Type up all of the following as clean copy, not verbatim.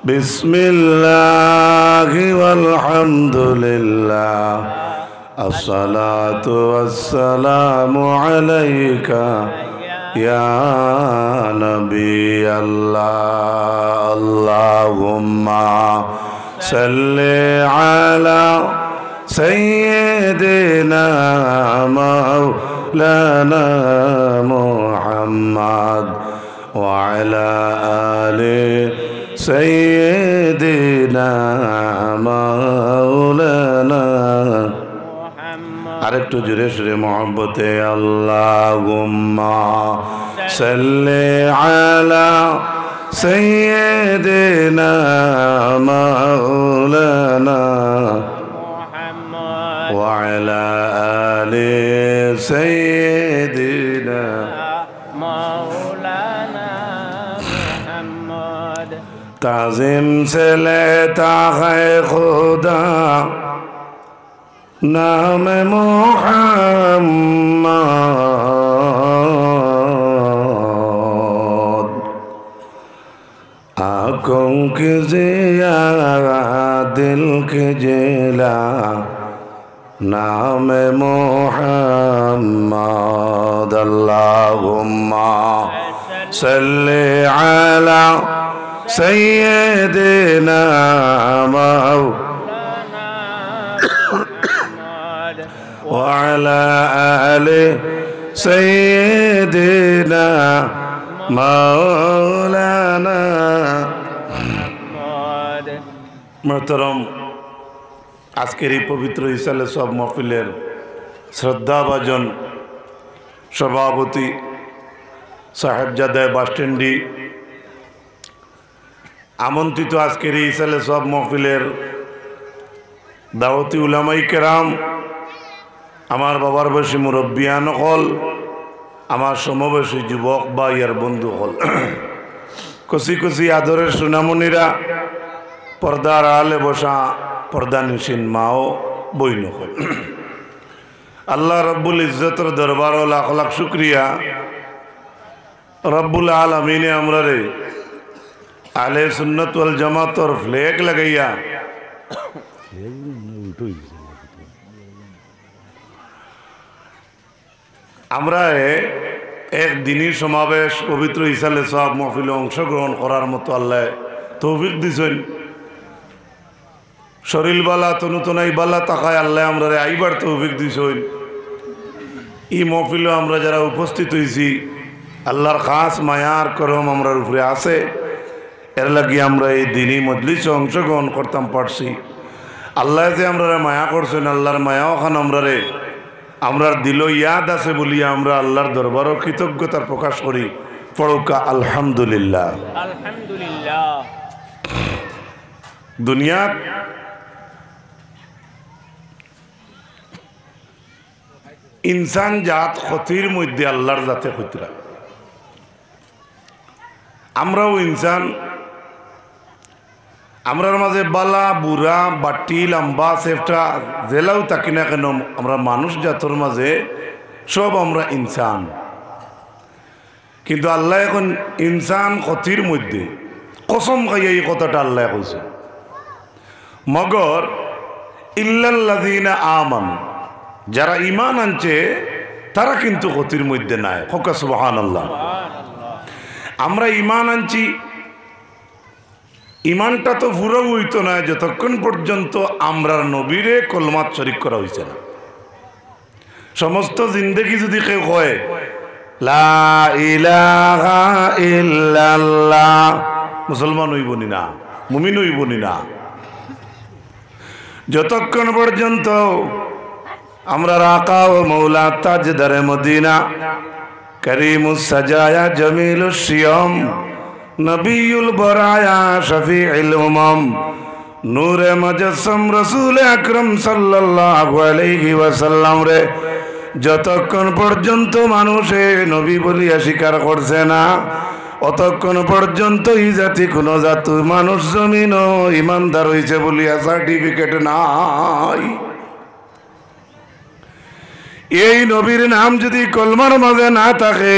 بسم الله والحمد لله الصلاة والسلام عليك يا نبي الله اللهم صل على سيدنا مولانا محمد وعلى آل سيدنا مولانا আরেকটু জোরে সুরে মহব্বতে আল্লাহুম্মা সাল্লি আলা সাইয়্যিদিনা মাওলানা মুহাম্মদ ওয়া আলা আলি সাইয়্যিদিনা মাওলানা মুহাম্মদ তাজিম সে লেতা হ্যায় খুদা नाम मोहम्मद आँखों की जिया दिल की जिला नाम मोहम्मद अल्लाहुम्मा सल्ली अला सय्यिदिना وعلى آل سيدنا مولانا محترم আজকের এই পবিত্র ইসালে সব মাহফিলের শ্রদ্ধাভাজন সভাপতি সাহেবজাদা বাসস্ট্যান্ডি আমন্ত্রিত আজকের এই ইসালে সব মাহফিলের দাওয়াতি উলামাই কেরাম আমার বাবার বয়সী মুরব্বিয়ান হল আমার সমবয়সী যুবক বা ইয়ার বন্ধু হল কচি কচি আদরের সুনামনিরা পর্দার আলে বসা পর্দানিসীন মাও বইন হল আল্লাহ রব্বুল ইজ্জতের দরবার লাখ লাখ শুক্রিয়া রব্বুল আলামিনে আমরা রে আলে সুন্নত ওয়াল জামাতর ফ্ল্যাগ লাগাইয়া আমরা এক দিনই সমাবেশ পবিত্র ইসালে সব মহফিলে অংশগ্রহণ করার মতো আল্লাহ তৌফিক দিছেন শরীর বালা তনুতনাই বালা তাকায় আল্লাহ আমরা আইবার তৌফিক দিছেন এই মহফিলে আমরা যারা উপস্থিত হয়েছি আল্লাহর খাস মায়ার করম আমরার উপরে আছে এর লাগি আমরা এই দিনই মজলিসে অংশগ্রহণ করতাম পারছি আল্লাহ যে আমরা মায়া করছেন আল্লাহর মায়াও খান আমরার দিল ইয়াদ আছে বলিয়া আমরা আল্লাহর দরবারও কৃতজ্ঞতার প্রকাশ করি পড়কা আলহামদুলিল্লাহ আলহামদুলিল্লাহ দুনিয়াত ইনসান জাত ক্ষতির মধ্যে আল্লাহর জাতে ক্ষতিরা আমরাও ইনসান আমরার মাঝে বালা বুড়া বাটি লম্বা সেফটা জেলাও থাকি না কেন আমরা মানুষ জাতর মাঝে সব আমরা ইনসান কিন্তু আল্লাহ এখন ইনসান ক্ষতির মধ্যে কসম খাইয়া এই কথাটা আল্লাহ কইছে মগর ইল্লাল্লাযীনা আমানু যারা ঈমান আনছে তারা কিন্তু ক্ষতির মধ্যে নাই হকা সুবহানাল্লাহ আমরা ঈমান আনছি ইমানটা তো পুরো হইতো না যতক্ষণ পর্যন্ত আমরা নবীরে কলমাত শরীক করা হয়েছে না সমস্ত জিন্দেগি যদি কেউ হয় লা ইলাহা ইল্লাল্লাহ মুসলমান হইবনি না মুমিন হইবনি না যতক্ষণ পর্যন্ত আমরা আকা ও মৌলা তাজদারে মদিনা করিমুস সাজায়া জমিলুস শিয়াম নবিউল বরায়া শফিউল উমাম নূরে মুজাসসাম রাসূল আকরাম সাল্লাল্লাহু আলাইহি ওয়াসাল্লাম রে যতক্ষণ পর্যন্ত মানুষে নবী বলিয়া স্বীকার করছে না অতক্ষণ পর্যন্ত এই জাতি কোন জাত মানুষ জমিন ইমানদার হইছে বলিয়া সার্টিফিকেট নাই এই নবীর নাম যদি কলমার মাঝে না থাকে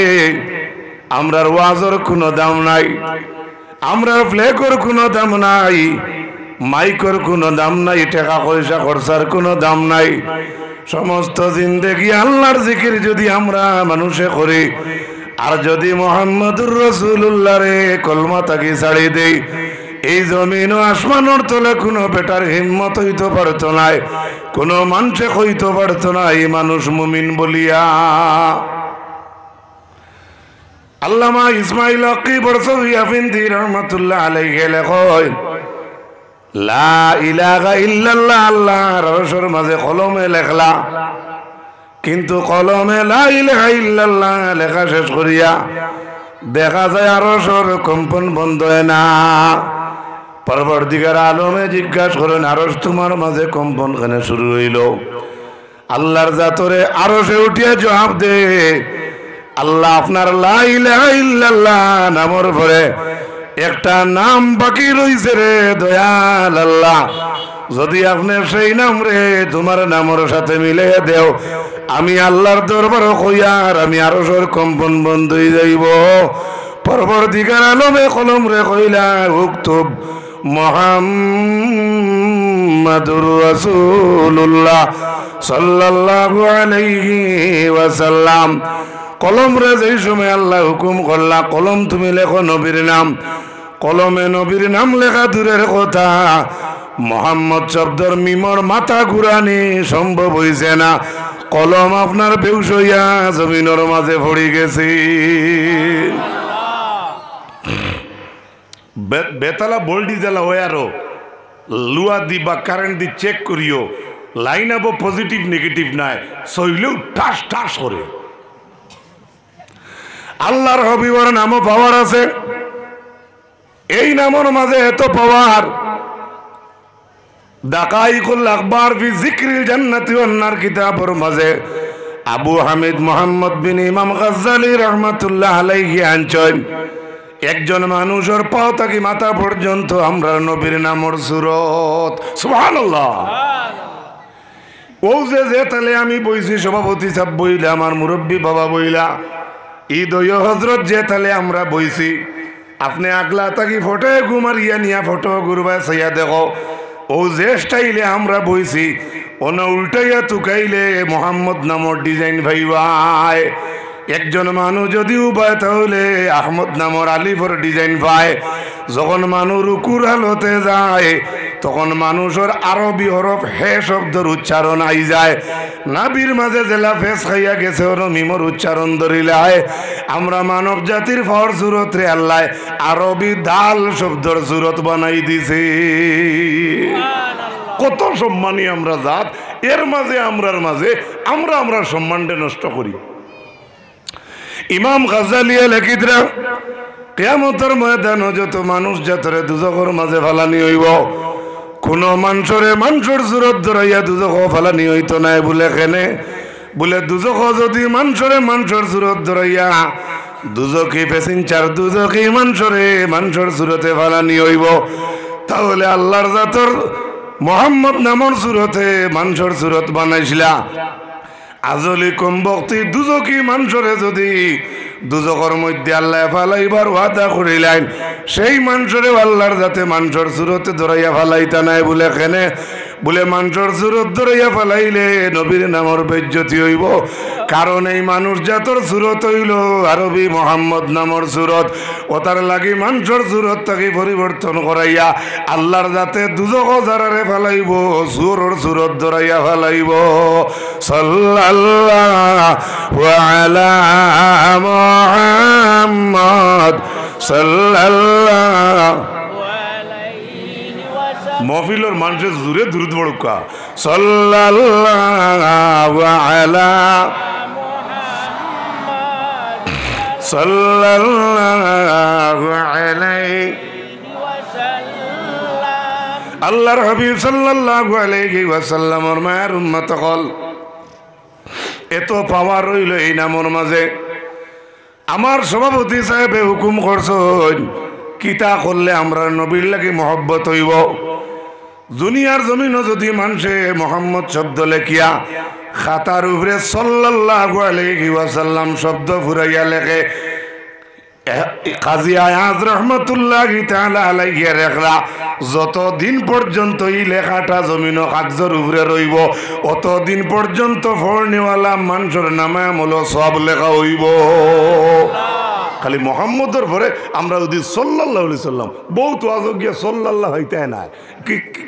আমরার ওয়াজের কোনো দাম নাই। আমরা ফ্ল্যাগের কোনো দাম নাই, মাইকের কোনো দাম নাই, টাকা পয়সা খরচার কোনো দাম নাই। সমস্ত জিন্দেগি আল্লাহর জিকির যদি আমরা মানুষে করি, আর যদি মুহাম্মদুর রাসূলুল্লাহ রে কলমা তাকে ছাড়ি দেই, এই জমিন ও আসমানের তলে কোনো বেটার হিম্মত হইতে পারত না, কোনো মানুষে কইতে পারত না এই মানুষ মুমিন বলিয়া। আল্লামা ইসমাইল হক বরসভি আফিন্দি রহমাতুল্লাহ আলাইহি লেখেন, লা ইলাহা ইল্লাল্লাহ আল্লাহর আরশের মাঝে কলমে লেখলা, কিন্তু কলমে লা ইলাহা ইল্লাল্লাহ লেখা শেষ করিয়া দেখা যায় আরশের কম্পন বন্ধ হয় না। পরবর্তীকার আলমে জিজ্ঞাসা করেন, আরশ তোমার মাঝে কম্পন কেন শুরু হইল? আল্লাহর জাতরে আরশে উঠিয়া জবাব দে, আল্লাহ আপনার লা ইলাহা ইল্লাল্লাহ নামের পরে একটা নাম বাকি রইছে রে দয়াল আল্লাহ, যদি আপনি সেই নাম রে তোমার নামের সাথে মিলে দেও, আমি আল্লাহর দরবারে কইয়ার আমি আরশের কম্পন বন্ধ হয়ে যাইব। পরবর্তীকার আলমে কলম রে কইলা, উক্তুব মুহাম্মাদুর রাসূলুল্লাহ সাল্লাল্লাহু আলাইহি ওয়াসাল্লাম। কলম রে যেই সময় আল্লাহ হুকুম করলা, কলম তুমি লেখো নবীর নাম, কলমে নবীর নাম লেখা দূরের কথা, মোহাম্মদ শব্দর মিমর মাথা ঘুরানি সম্ভব হইছে না। কলম আপনার বেউস হইয়া জমিনের মাঝে পড়ে গেছে। বেতালা বোল্ডি জ্বালা ওয়ারও লুয়া দি বা কারেন্ট দি চেক করিও, লাইন আবো পজিটিভ নেগেটিভ নাই, সইলেও ঠাস ঠাস করে। আল্লাহর হাবিবের নামও পাওয়ার আছে, এই নামের মাঝে এত পাওয়ার। দাকাইকুল আখবার ফি যিকরিল জান্নাতি ওয়ান নার কিতাবের মাঝে আবু হামিদ মুহাম্মদ বিন ইমাম গাজ্জালী রাহমাতুল্লাহ আলাইহি আনছেন, একজন মানুষের পাও থেকে মাথা পর্যন্ত আমরা নবীর নামের সূরত। সুবহানাল্লাহ। ও যে তাহলে আমি বইছি সভাপতি সাহেব বইলা, আমার মুরব্বী বাবা বইলা, ঈদ হজরত যে তাহলে আমরা বইছি, আপনি আগলা তাকি ফটো ঘুমারিয়া নিয়া ফটো ঘুরবা চাইয়া দেখো, ও যে স্টাইলে আমরা বইছি ওনা উল্টাইয়া তুকাইলে মোহাম্মদ নামর ডিজাইন ভাইবাই। একজন মানুষ যদি উপায় তাহলে আহমদ নামর আলিফর ডিজাইন পায়। যখন মানুষ রুকুর হালতে যায় তখন মানুষের আরবি হরফ হে শব্দের উচ্চারণ আই যায়। নাবির মাঝে জেলা ফেস খাইয়া গেছে ওর মিমর উচ্চারণ ধরিলায়। আমরা মানব জাতির ফর সুরত রে আল্লাহ আরবি দাল শব্দর সুরত বানাই দিছে। কত সম্মানী আমরা জাত, এর মাঝে আমরার মাঝে আমরা সম্মানটা নষ্ট করি। ইমাম গাজ্জালী লেখিতরা কিয়ামতের ময়দানে যত মানুষ জাতরে দুজখের মাঝে ফালানি হইব, কোন মানুষের সুরত ধরাইয়া দুজখ ফালানি হইতো নাই। বলে কেনে? বলে দুজখ যদি মানুষের সুরত ধরাইয়া দুজকি পেসেঞ্জার দুজকি মানুষের সুরতে ফালানি হইব, তাহলে আল্লাহর জাতর মোহাম্মদ নামর সুরতে মানুষের সুরত বানাইছিলা। আজলি কম বক্তি দুজকি মানুষরে যদি দুজকর মধ্যে আল্লাহ ফালাইবার ওয়াদা করিলেন, সেই মানুষরে আল্লাহর যাতে মানুষের সুরতে ধরাইয়া ফালাইতা নাই। বলে কেনে? বলে মানুষের সুরত ধরাইয়া ফালাইলে নবীর নামর বেজ্জতি হইব, কারণ এই মানুষ জাতর সুরত হইল আরবি মোহাম্মদ নামর সুরত। ও তার লাগি মানুষের সুরত তাকে পরিবর্তন করাইয়া আল্লাহর যাতে দুজক যারারে ফালাইব সুরর সুরত ধরাইয়া ফালাইব। সাল্লাল্লাহু আলা মুহাম্মদ সাল্লাল্লাহু মহফিলর মানুষের জুড়ে দূরত বড়কা সাল্লাল্লাহু আলা সাল্লাল্লাহু আলাইহি ওয়াসাল্লাম। আল্লাহর হাবিব সাল্লাল্লাহু আলাইহি ওয়াসাল্লামের মায়ের উম্মত হল, এত পাওয়ার রইল এই নামের মাঝে। আমার সভাপতি সাহেবে হুকুম করছেন কিতা করলে আমরা নবীর লাগি মহব্বত হইব। দুনিয়ার জমিনও যদি মানুষে মোহাম্মদ শব্দ লেখিয়া খাতার উপরে সাল্লাল্লাহু আলাইহি ওয়াসাল্লাম শব্দ ফুরাইয়া লেখে, কাজী আয়াজ রহমতুল্লাহি তাআলা আলাইহি লেখরা যতদিন পর্যন্ত এই লেখাটা জমিন কাগজের উপরে রইব অতদিন পর্যন্ত ফড়নিওয়ালা মানুষের নামে আমল সব লেখা হইব। খালি মোহাম্মদের পরে আমরা যদি সাল্লাল্লাহু আলাইহি সাল্লাম বহুত আজগিয়া সাল্লাল্লাহু হইতে না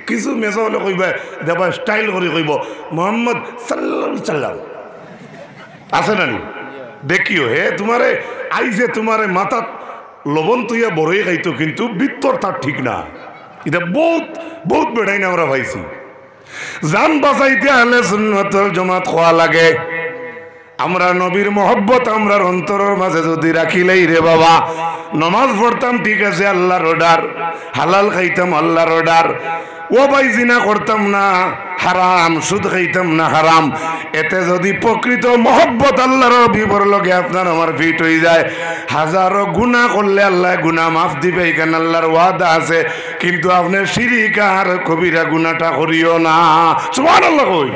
কিছু মেসা হলে কইবা দেবা স্টাইল করে কইব মোহাম্মদ সাল্লাল্লাহু আলাইহি সাল্লাম আছে না নি দেখিও হে তোমারে আইজে তোমারে মাথা লবণ তুইয়া বড়ই খাইতো কিন্তু ভিতর তার ঠিক না। এটা বহুত বহুত বেড়াই না আমরা পাইছি। জান বাঁচাইতে আহলে সুন্নাত ওয়াল জামাত খোয়া লাগে। আমরা নবীর মহব্বত আমরার অন্তরের মাঝে যদি রাখিলেই রে বাবা নমাজ পড়তাম ঠিক আছে আল্লাহর অর্ডার, হালাল খাইতাম আল্লাহর অর্ডার, ও ভাই জিনা করতাম না হারাম, সুদ খাইতাম না হারাম, এতে যদি প্রকৃত মহব্বত আল্লাহর বিবর লগে আপনার আমার ফিট হয়ে যায় হাজারো গুনাহ করলে আল্লাহ গুনাহ মাফ দিবে এখানে আল্লাহর ওয়াদা আছে। কিন্তু আপনার শিরিক আর কবিরা গুনাহটা করিও না। সুবহানাল্লাহ কই।